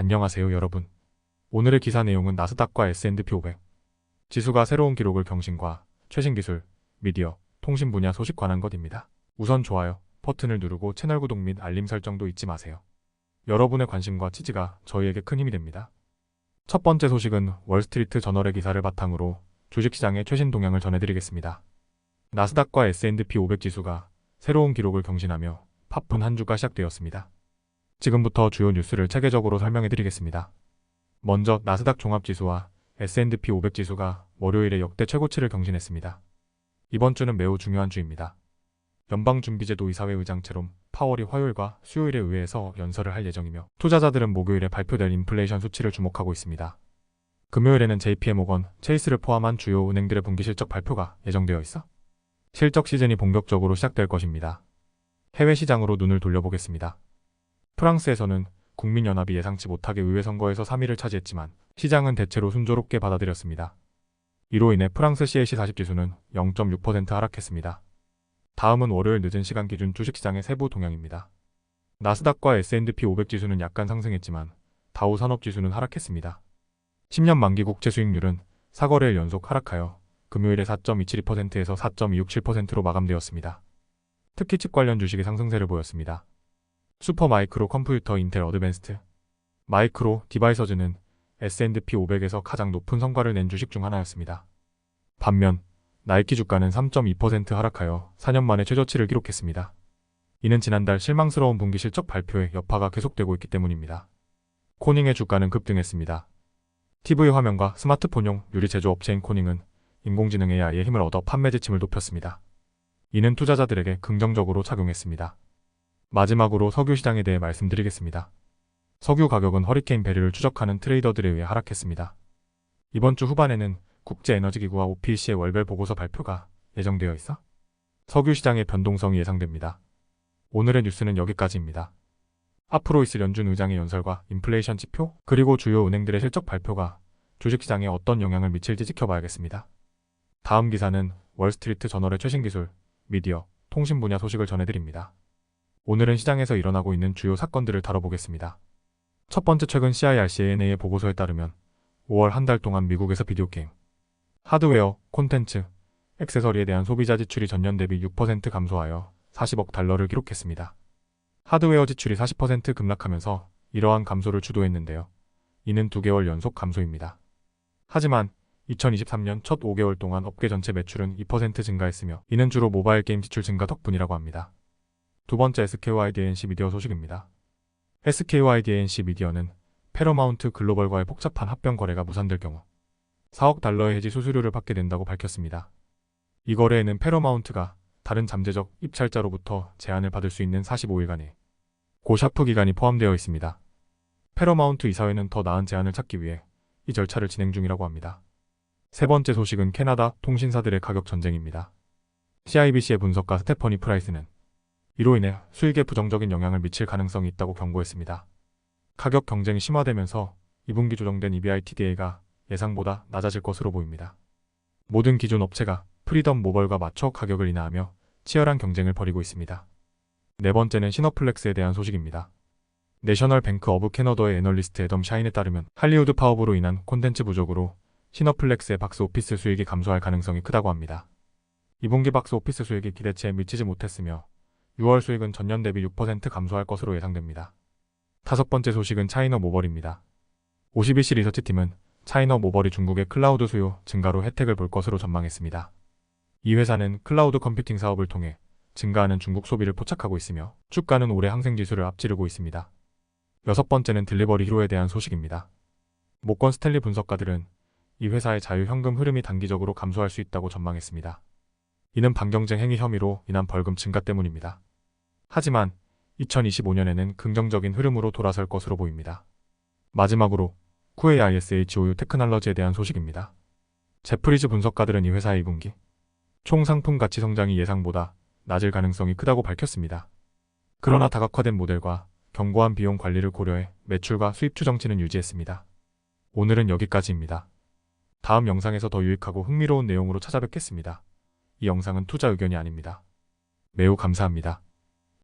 안녕하세요 여러분. 오늘의 기사 내용은 나스닥과 S&P 500 지수가 새로운 기록을 경신과 최신 기술, 미디어, 통신 분야 소식 관한 것입니다. 우선 좋아요 버튼을 누르고 채널 구독 및 알림 설정도 잊지 마세요. 여러분의 관심과 지지가 저희에게 큰 힘이 됩니다. 첫 번째 소식은 월스트리트 저널의 기사를 바탕으로 주식시장의 최신 동향을 전해드리겠습니다. 나스닥과 S&P 500 지수가 새로운 기록을 경신하며 바쁜 한 주가 시작되었습니다. 지금부터 주요 뉴스를 체계적으로 설명해드리겠습니다. 먼저 나스닥 종합지수와 S&P 500 지수가 월요일에 역대 최고치를 경신했습니다. 이번 주는 매우 중요한 주입니다. 연방준비제도 이사회 의장 제롬 파월이 화요일과 수요일에 의회에서 연설을 할 예정이며 투자자들은 목요일에 발표될 인플레이션 수치를 주목하고 있습니다. 금요일에는 JP모건, 체이스를 포함한 주요 은행들의 분기 실적 발표가 예정되어 있어 실적 시즌이 본격적으로 시작될 것입니다. 해외 시장으로 눈을 돌려보겠습니다. 프랑스에서는 국민연합이 예상치 못하게 의회 선거에서 3위를 차지했지만 시장은 대체로 순조롭게 받아들였습니다. 이로 인해 프랑스 CAC 40 지수는 0.6% 하락했습니다. 다음은 월요일 늦은 시간 기준 주식시장의 세부 동향입니다. 나스닥과 S&P 500 지수는 약간 상승했지만 다우 산업지수는 하락했습니다. 10년 만기 국채 수익률은 4거래일 연속 하락하여 금요일에 4.272%에서 4.267%로 마감되었습니다. 특히 칩 관련 주식이 상승세를 보였습니다. 슈퍼마이크로 컴퓨터 인텔 어드밴스드, 마이크로 디바이서즈는 S&P 500에서 가장 높은 성과를 낸 주식 중 하나였습니다. 반면 나이키 주가는 3.2% 하락하여 4년 만에 최저치를 기록했습니다. 이는 지난달 실망스러운 분기 실적 발표에 여파가 계속되고 있기 때문입니다. 코닝의 주가는 급등했습니다. TV 화면과 스마트폰용 유리 제조 업체인 코닝은 인공지능 AI의 힘을 얻어 판매 지침을 높였습니다. 이는 투자자들에게 긍정적으로 작용했습니다. 마지막으로 석유 시장에 대해 말씀드리겠습니다. 석유 가격은 허리케인 베리를 추적하는 트레이더들에 의해 하락했습니다. 이번 주 후반에는 국제에너지기구와 OPEC의 월별 보고서 발표가 예정되어 있어 석유 시장의 변동성이 예상됩니다. 오늘의 뉴스는 여기까지입니다. 앞으로 있을 연준 의장의 연설과 인플레이션 지표, 그리고 주요 은행들의 실적 발표가 주식시장에 어떤 영향을 미칠지 지켜봐야겠습니다. 다음 기사는 월스트리트 저널의 최신 기술, 미디어, 통신 분야 소식을 전해드립니다. 오늘은 시장에서 일어나고 있는 주요 사건들을 다뤄보겠습니다. 첫 번째, 최근 CIRC-ANA의 보고서에 따르면 5월 한 달 동안 미국에서 비디오 게임, 하드웨어, 콘텐츠, 액세서리에 대한 소비자 지출이 전년 대비 6% 감소하여 40억 달러를 기록했습니다. 하드웨어 지출이 40% 급락하면서 이러한 감소를 주도했는데요. 이는 2개월 연속 감소입니다. 하지만 2023년 첫 5개월 동안 업계 전체 매출은 2% 증가했으며 이는 주로 모바일 게임 지출 증가 덕분이라고 합니다. 두 번째, SKYDNC 미디어 소식입니다. SKYDNC 미디어는 패러마운트 글로벌과의 복잡한 합병 거래가 무산될 경우 4억 달러의 해지 수수료를 받게 된다고 밝혔습니다. 이 거래에는 패러마운트가 다른 잠재적 입찰자로부터 제안을 받을 수 있는 45일간의 고샤프 기간이 포함되어 있습니다. 패러마운트 이사회는 더 나은 제안을 찾기 위해 이 절차를 진행 중이라고 합니다. 세 번째 소식은 캐나다 통신사들의 가격 전쟁입니다. CIBC의 분석가 스테퍼니 프라이스는 이로 인해 수익에 부정적인 영향을 미칠 가능성이 있다고 경고했습니다. 가격 경쟁이 심화되면서 2분기 조정된 EBITDA가 예상보다 낮아질 것으로 보입니다. 모든 기존 업체가 프리덤 모벌과 맞춰 가격을 인하하며 치열한 경쟁을 벌이고 있습니다. 네 번째는 시너플렉스에 대한 소식입니다. 내셔널 뱅크 오브 캐너더의 애널리스트 애덤 샤인에 따르면 할리우드 파업으로 인한 콘텐츠 부족으로 시너플렉스의 박스 오피스 수익이 감소할 가능성이 크다고 합니다. 2분기 박스 오피스 수익이 기대치에 미치지 못했으며 6월 수익은 전년 대비 6% 감소할 것으로 예상됩니다. 다섯 번째 소식은 차이너 모벌입니다. 52시 리서치팀은 차이너 모벌이 중국의 클라우드 수요 증가로 혜택을 볼 것으로 전망했습니다. 이 회사는 클라우드 컴퓨팅 사업을 통해 증가하는 중국 소비를 포착하고 있으며 주가는 올해 항생지수를 앞지르고 있습니다. 여섯 번째는 딜리버리 히로에 대한 소식입니다. 모건 스탠리 분석가들은 이 회사의 자유 현금 흐름이 단기적으로 감소할 수 있다고 전망했습니다. 이는 반경쟁 행위 혐의로 인한 벌금 증가 때문입니다. 하지만 2025년에는 긍정적인 흐름으로 돌아설 것으로 보입니다. 마지막으로 QAISHOU 테크놀로지에 대한 소식입니다. 제프리즈 분석가들은 이 회사의 2분기 총 상품 가치 성장이 예상보다 낮을 가능성이 크다고 밝혔습니다. 그러나 다각화된 모델과 견고한 비용 관리를 고려해 매출과 수입 추정치는 유지했습니다. 오늘은 여기까지입니다. 다음 영상에서 더 유익하고 흥미로운 내용으로 찾아뵙겠습니다. 이 영상은 투자 의견이 아닙니다. 매우 감사합니다.